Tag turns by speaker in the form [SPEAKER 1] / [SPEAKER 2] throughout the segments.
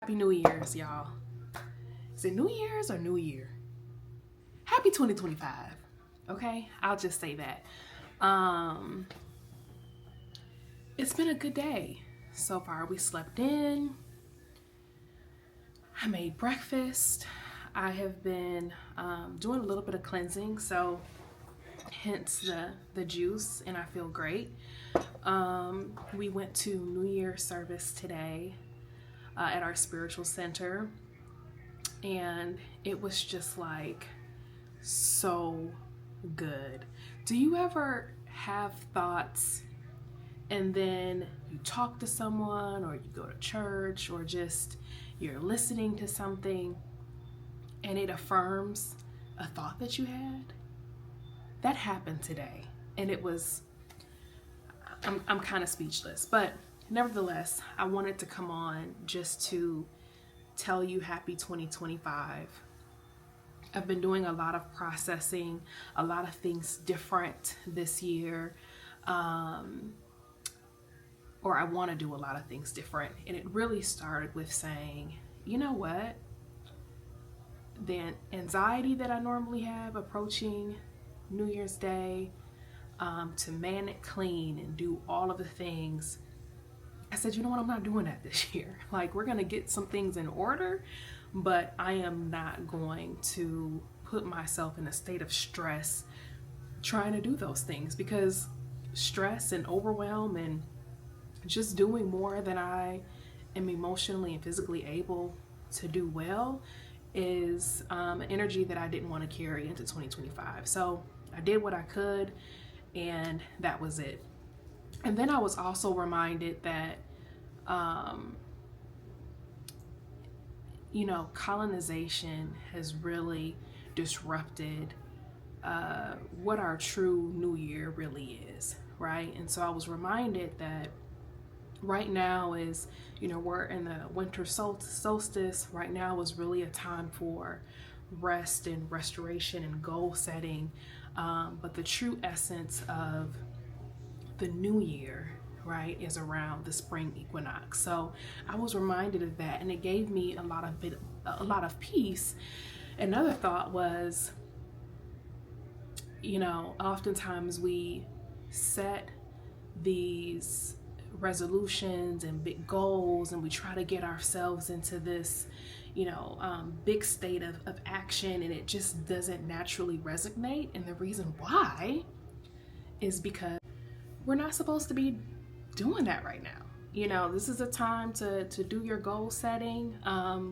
[SPEAKER 1] Happy New Year's, y'all. Is it New Year's or New Year? Happy 2025. Okay, I'll just say that. Um, it's been a good day so far. We slept in. I made breakfast. I have been doing a little bit of cleansing, so hence the juice, and I feel great. We went to New Year's service today at our spiritual center, and it was just like so good. Do you ever have thoughts and then you talk to someone, or you go to church, or just you're listening to something and it affirms a thought that you had? That happened today, and it was, I'm kind of speechless, but nevertheless, I wanted to come on just to tell you happy 2025. I've been doing a lot of processing, a lot of things different this year, or I want to do a lot of things different. And it really started with saying, you know what? The anxiety that I normally have approaching New Year's Day, to man it clean and do all of the things, I said, you know what? I'm not doing that this year. Like, we're going to get some things in order, but I am not going to put myself in a state of stress trying to do those things, because stress and overwhelm and just doing more than I am emotionally and physically able to do well is an energy that I didn't want to carry into 2025. So I did what I could, and that was it. And then I was also reminded that, colonization has really disrupted what our true new year really is, right? And so I was reminded that right now is, we're in the winter solstice. Right now is really a time for rest and restoration and goal setting. But the true essence of the new year, right, is around the spring equinox. So I was reminded of that, and it gave me a lot of peace. Another thought was, oftentimes we set these resolutions and big goals, and we try to get ourselves into this big state of action, and it just doesn't naturally resonate. And the reason why is because we're not supposed to be doing that right now. This is a time to do your goal setting,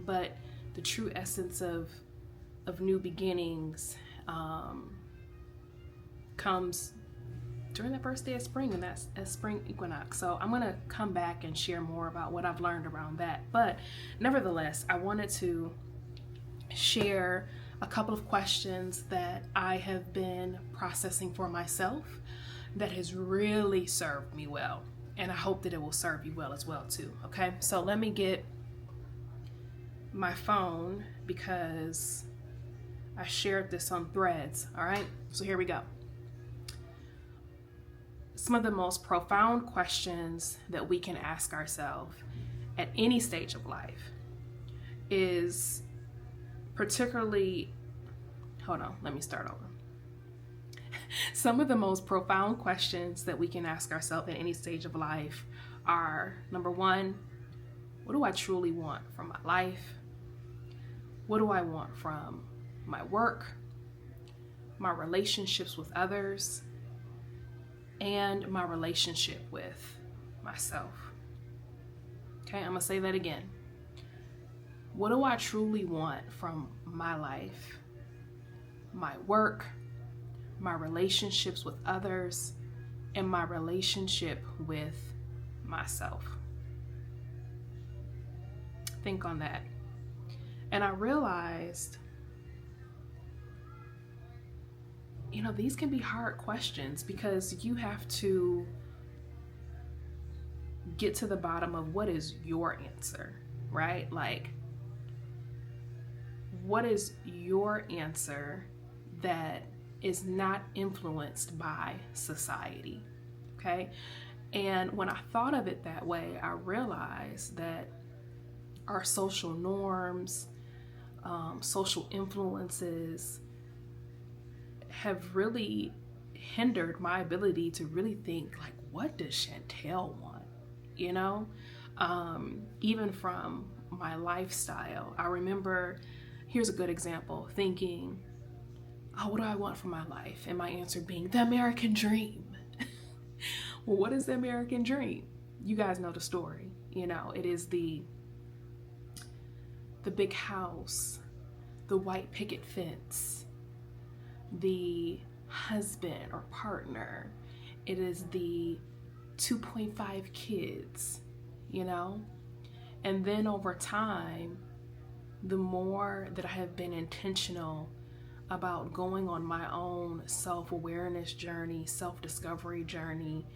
[SPEAKER 1] but the true essence of new beginnings comes during the first day of spring, and that's a spring equinox. So I'm going to come back and share more about what I've learned around that. But nevertheless, I wanted to share a couple of questions that I have been processing for myself that has really served me well. And I hope that it will serve you well as well too. Okay, so let me get my phone, because I shared this on Threads. All right, so here we go. Some of the most profound questions that we can ask ourselves at any stage of life is particularly, hold on, let me start over. Some of the most profound questions that we can ask ourselves at any stage of life are, number one, what do I truly want from my life? What do I want from my work, my relationships with others, and my relationship with myself? Okay, I'm gonna say that again. What do I truly want from my life, my work, my relationships with others, and my relationship with myself? Think on that. And I realized, these can be hard questions, because you have to get to the bottom of what is your answer, right? Like, what is your answer that is not influenced by society? Okay. And when I thought of it that way, I realized that our social norms, social influences have really hindered my ability to really think, like, what does Chantel want? You know, even from my lifestyle. I remember, here's a good example, thinking, oh, what do I want for my life? And my answer being the American dream. Well, what is the American dream? You guys know the story. You know, it is the big house, the white picket fence, the husband or partner. It is the 2.5 kids, you know? And then over time, the more that I have been intentional about going on my own self-awareness journey, self-discovery journey,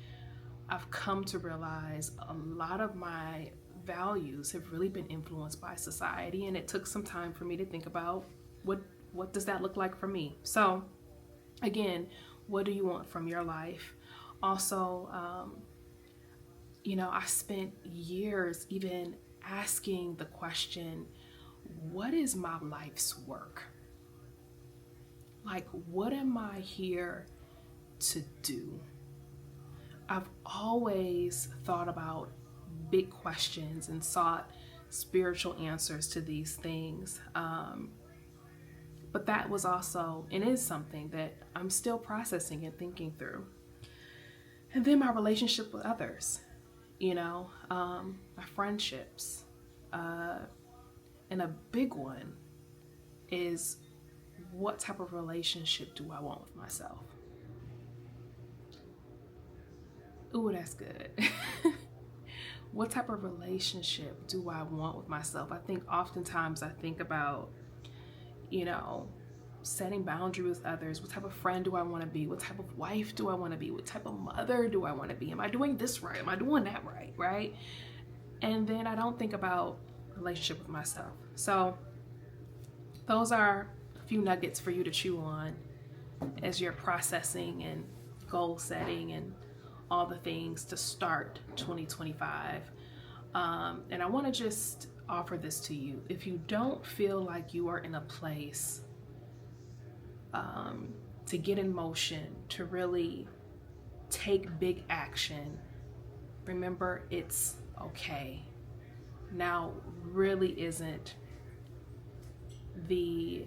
[SPEAKER 1] I've come to realize a lot of my values have really been influenced by society, and it took some time for me to think about what does that look like for me. So again, what do you want from your life? Also, you know, I spent years even asking the question, what is my life's work? Like, what am I here to do? I've always thought about big questions and sought spiritual answers to these things. But that was also, and is something that I'm still processing and thinking through. And then my relationship with others, you know, my friendships. And a big one is, what type of relationship do I want with myself? Ooh, that's good. What type of relationship do I want with myself? I think oftentimes I think about, you know, setting boundaries with others. What type of friend do I want to be? What type of wife do I want to be? What type of mother do I want to be? Am I doing this right? Am I doing that right? Right? And then I don't think about relationship with myself. So those are a few nuggets for you to chew on as you're processing and goal setting and all the things to start 2025. And I want to just offer this to you. If you don't feel like you are in a place to get in motion, to really take big action, remember, it's okay. Now really isn't the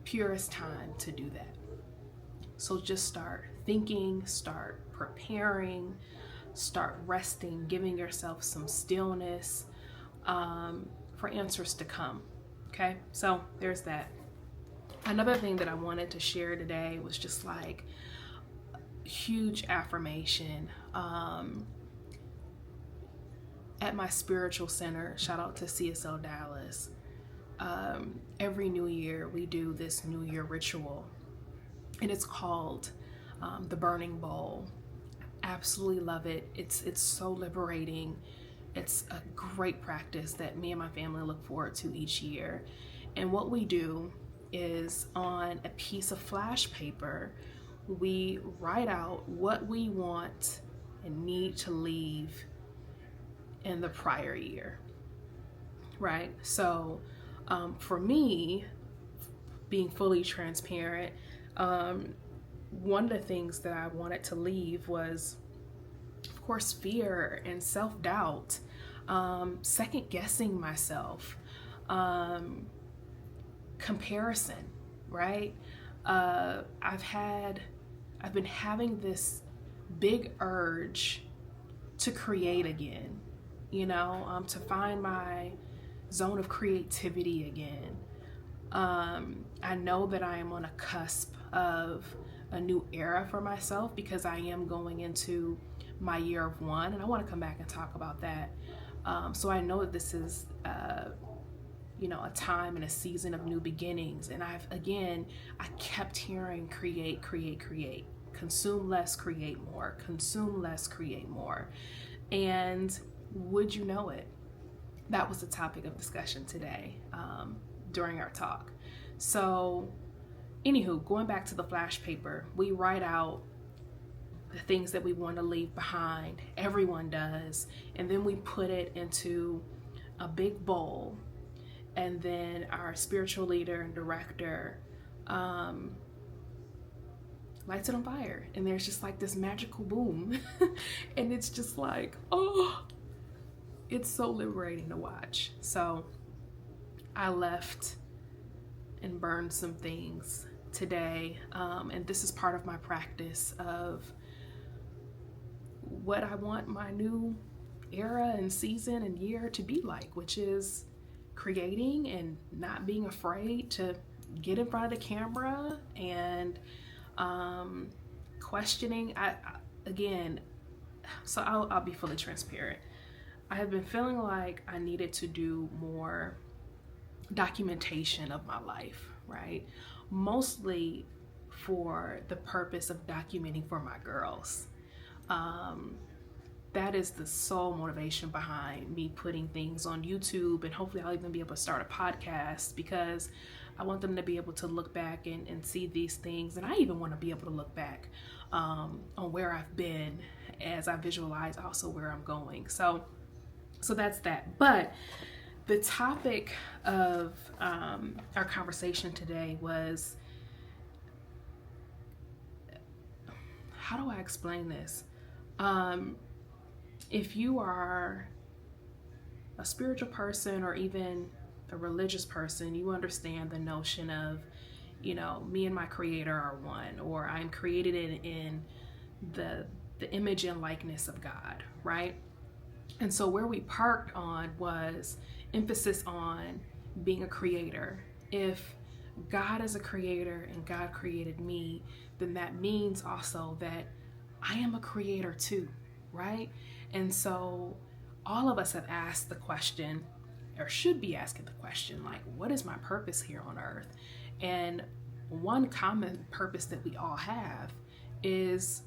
[SPEAKER 1] purest time to do that. So just start thinking, start preparing, start resting, giving yourself some stillness for answers to come. Okay, so there's that. Another thing that I wanted to share today was just like huge affirmation. At my spiritual center, shout out to CSL Dallas, every new year we do this new year ritual, and it's called the Burning Bowl. Absolutely love it. It's so liberating. It's a great practice that me and my family look forward to each year. And what we do is, on a piece of flash paper, we write out what we want and need to leave in the prior year, right? So for me, being fully transparent, one of the things that I wanted to leave was, of course, fear and self-doubt, second guessing myself, comparison, right? I've been having this big urge to create again, you know, to find my zone of creativity again. I know that I am on a cusp of a new era for myself because I am going into my year of one, and I want to come back and talk about that. So I know that this is, you know, a time and a season of new beginnings. And I kept hearing create, consume less, create more, consume less, create more. And would you know it, that was the topic of discussion today during our talk. So anywho, going back to the flash paper, we write out the things that we want to leave behind. Everyone does. And then we put it into a big bowl, and then our spiritual leader and director lights it on fire, and there's just like this magical boom. And it's just like, oh, it's so liberating to watch. So I left and burned some things today, and this is part of my practice of what I want my new era and season and year to be like, which is creating and not being afraid to get in front of the camera and questioning. Again, so I'll be fully transparent. I have been feeling like I needed to do more documentation of my life, right? Mostly for the purpose of documenting for my girls. That is the sole motivation behind me putting things on YouTube, and hopefully I'll even be able to start a podcast, because I want them to be able to look back and see these things. And I even want to be able to look back on where I've been as I visualize also where I'm going. So that's that. But the topic of our conversation today was, how do I explain this? If you are a spiritual person or even a religious person, you understand the notion of, me and my creator are one, or I'm created in the image and likeness of God, right? And so where we parked on was emphasis on being a creator. If God is a creator and God created me, then that means also that I am a creator too, right? And so all of us have asked the question, or should be asking the question, like, what is my purpose here on earth? And one common purpose that we all have is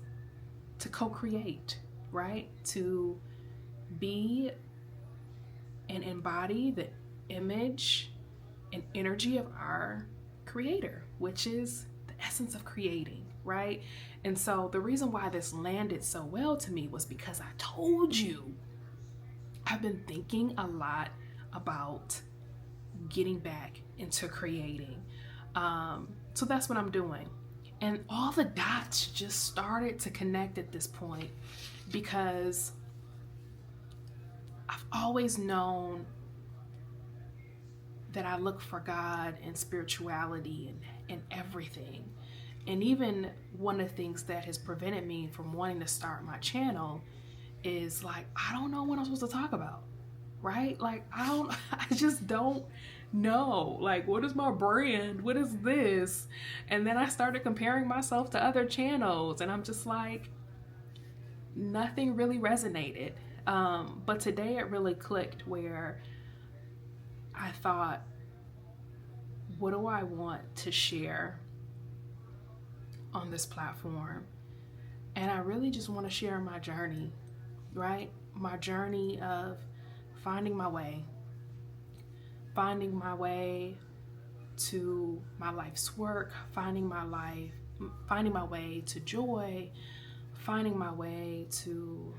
[SPEAKER 1] to co-create, right? To be and embody the image and energy of our creator, which is the essence of creating, right? And so the reason why this landed so well to me was because I told you I've been thinking a lot about getting back into creating. So that's what I'm doing. And all the dots just started to connect at this point, because I've always known that I look for God and spirituality and everything. And even one of the things that has prevented me from wanting to start my channel is like, I don't know what I'm supposed to talk about, right? Like, I just don't know. Like, what is my brand? What is this? And then I started comparing myself to other channels, and I'm just like, nothing really resonated. But today it really clicked, where I thought, what do I want to share on this platform? And I really just want to share my journey, right? My journey of finding my way to my life's work, finding my way to joy, finding my way to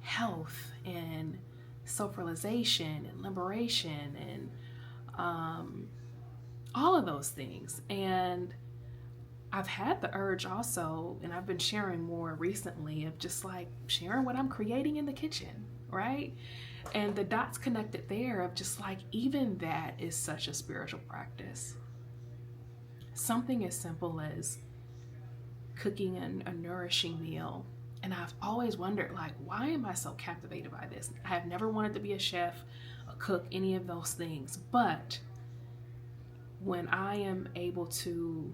[SPEAKER 1] health and self-realization and liberation and all of those things. And I've had the urge also, and I've been sharing more recently, of just like sharing what I'm creating in the kitchen, right? And the dots connected there of just like, even that is such a spiritual practice. Something as simple as cooking a nourishing meal. And I've always wondered, like, why am I so captivated by this? I have never wanted to be a chef, a cook, any of those things. But when I am able to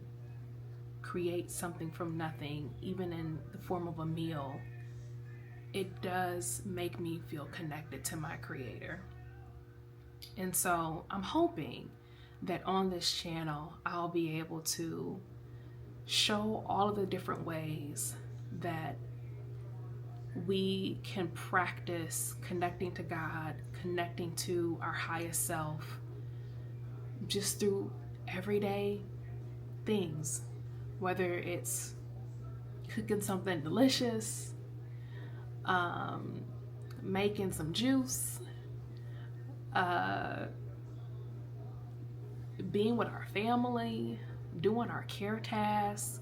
[SPEAKER 1] create something from nothing, even in the form of a meal, it does make me feel connected to my creator. And so I'm hoping that on this channel, I'll be able to show all of the different ways that we can practice connecting to God, connecting to our highest self, just through everyday things, whether it's cooking something delicious, making some juice, uh, being with our family, doing our care tasks,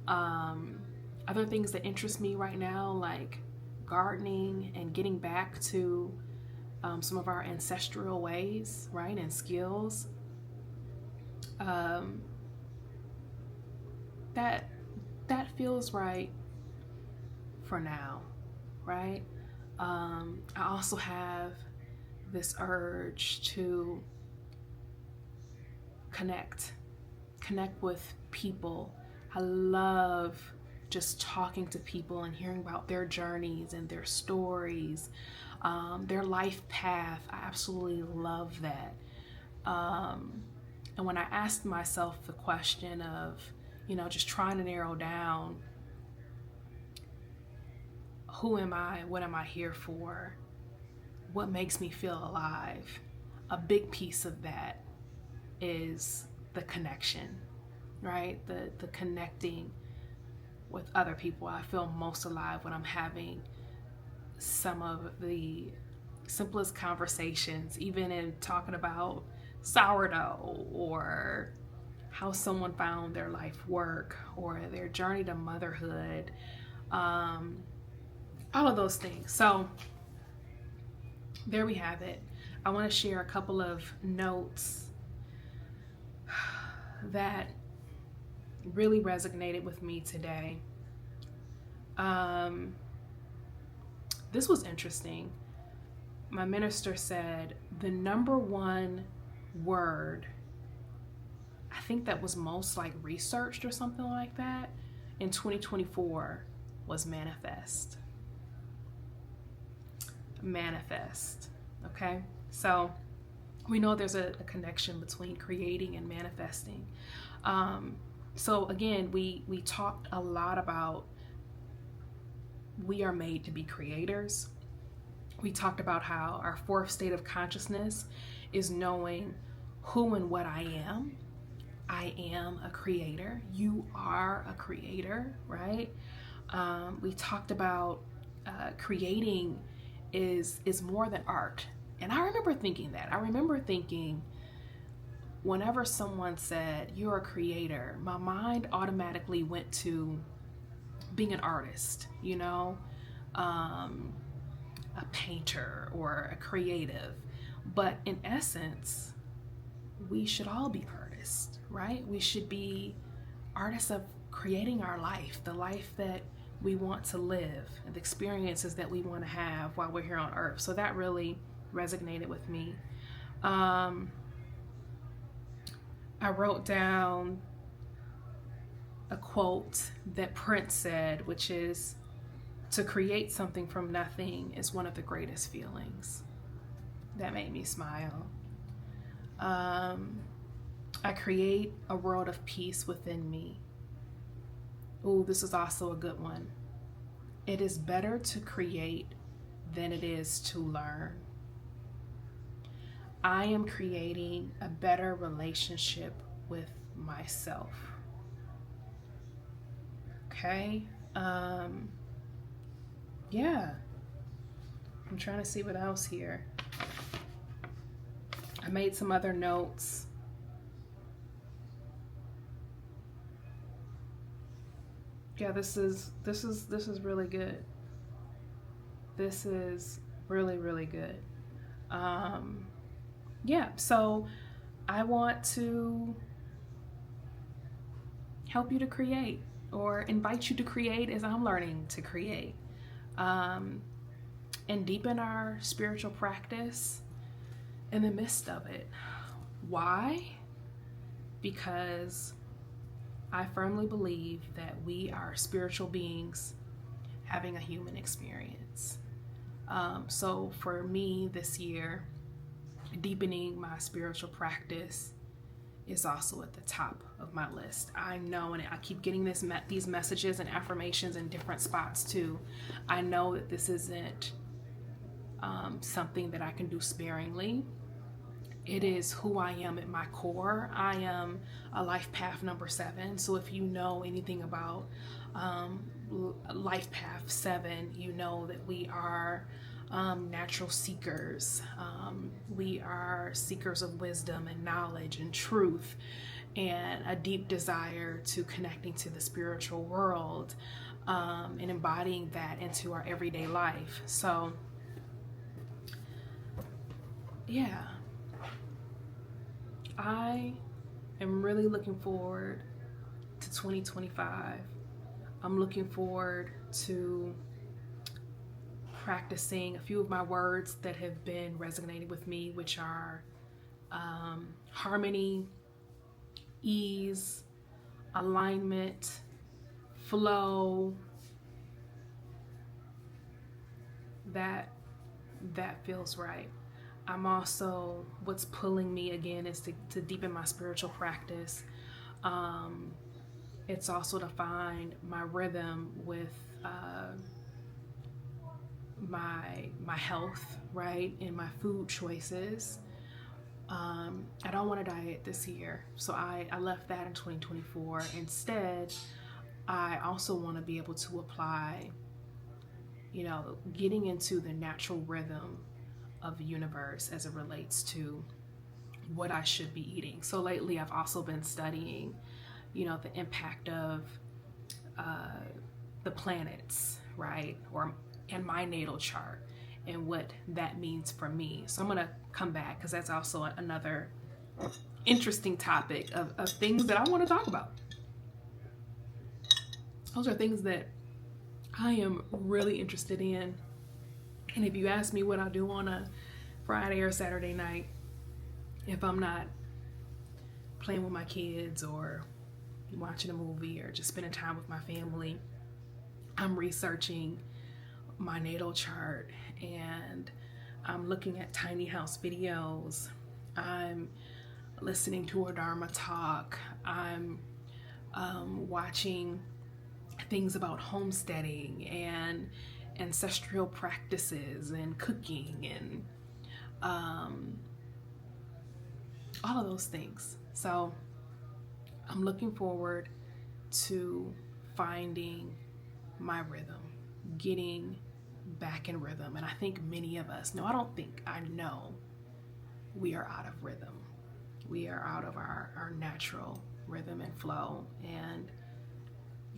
[SPEAKER 1] other things that interest me right now, like gardening and getting back to some of our ancestral ways, right, and skills. That feels right for now, right? I also have this urge to connect with people. I love just talking to people and hearing about their journeys and their stories, their life path. I absolutely love that. And when I asked myself the question of, just trying to narrow down, who am I? What am I here for? What makes me feel alive? A big piece of that is the connection, right? The connecting with other people. I feel most alive when I'm having some of the simplest conversations, even in talking about sourdough or how someone found their life work or their journey to motherhood, all of those things. So there we have it. I want to share a couple of notes that really resonated with me today. This was interesting. My minister said the number one word, I think that was most like researched or something like that, in 2024 was manifest. Manifest. Okay, so we know there's a connection between creating and manifesting. So again, we talked a lot about we are made to be creators. We talked about how our fourth state of consciousness is knowing who and what I am. I am a creator. You are a creator, right? We talked about creating is more than art. And I remember thinking that. I remember thinking whenever someone said you're a creator, my mind automatically went to being an artist, a painter or a creative. But in essence, we should all be artists, right? We should be artists of creating our life, the life that we want to live, and the experiences that we want to have while we're here on earth. So that really resonated with me. I wrote down a quote that Prince said, which is, to create something from nothing is one of the greatest feelings. That made me smile. I create a world of peace within me. Ooh, this is also a good one. It is better to create than it is to learn. I am creating a better relationship with myself. Okay. Yeah. I'm trying to see what else here. I made some other notes. Yeah, this is really good. This is really, really good. Yeah, so I want to help you to create, or invite you to create as I'm learning to create, and deepen our spiritual practice in the midst of it. Why? Because I firmly believe that we are spiritual beings having a human experience. So for me this year, deepening my spiritual practice is also at the top of my list. I know, and I keep getting these messages and affirmations in different spots too. I know that this isn't something that I can do sparingly. It is who I am at my core. I am a life path number 7. So if you know anything about life path 7, you know that we are natural seekers. We are seekers of wisdom and knowledge and truth, and a deep desire to connecting to the spiritual world, and embodying that into our everyday life. So yeah, I am really looking forward to 2025. I'm looking forward to practicing a few of my words that have been resonating with me, which are harmony, ease, alignment, flow. That feels right. I'm also, what's pulling me again is to deepen my spiritual practice. It's also to find my rhythm with my health, right, and my food choices. I don't want to diet this year, so I left that in 2024. Instead, I also want to be able to apply, getting into the natural rhythm of the universe as it relates to what I should be eating. So lately I've also been studying, the impact of the planets, right? And my natal chart and what that means for me. So I'm gonna come back because that's also another interesting topic of things that I want to talk about. Those are things that I am really interested in. And if you ask me what I do on a Friday or Saturday night, if I'm not playing with my kids or watching a movie or just spending time with my family, I'm researching my natal chart and I'm looking at tiny house videos. I'm listening to a Dharma talk. I'm watching things about homesteading and ancestral practices and cooking and all of those things. So I'm looking forward to finding my rhythm, getting back in rhythm. And I think many of us, I know we are out of rhythm. We are out of our natural rhythm and flow. And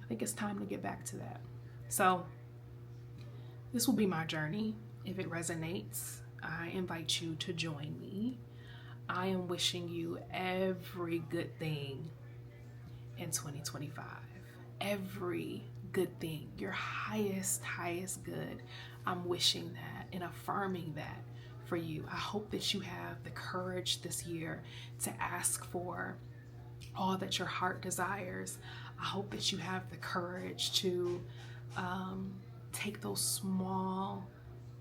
[SPEAKER 1] I think it's time to get back to that. So this will be my journey. If it resonates, I invite you to join me. I am wishing you every good thing in 2025. Every good thing, your highest good. I'm wishing that and affirming that for you. I hope that you have the courage this year to ask for all that your heart desires. I hope that you have the courage to take those small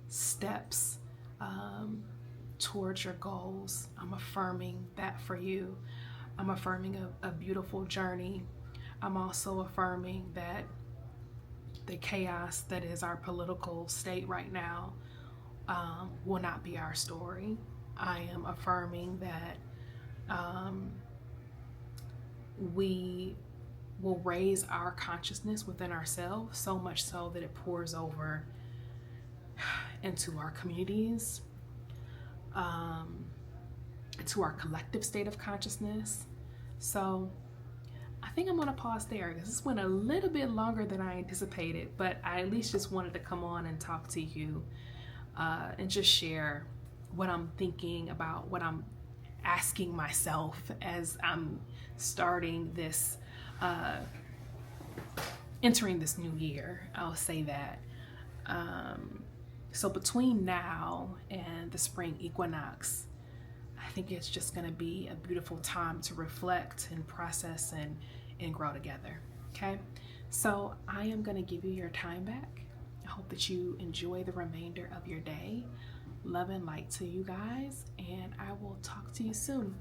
[SPEAKER 1] steps towards your goals. I'm affirming that for you. I'm affirming a beautiful journey. I'm also affirming that the chaos that is our political state right now will not be our story. I am affirming that we will raise our consciousness within ourselves, so much so that it pours over into our communities, into our collective state of consciousness. So I think I'm going to pause there. This went a little bit longer than I anticipated, but I at least just wanted to come on and talk to you and just share what I'm thinking about, what I'm asking myself as I'm starting this, entering this new year. I'll say that. So between now and the spring equinox, I think it's just going to be a beautiful time to reflect and process and grow together. Okay, so I am going to give you your time back. I hope that you enjoy the remainder of your day. Love and light to you guys, and I will talk to you soon.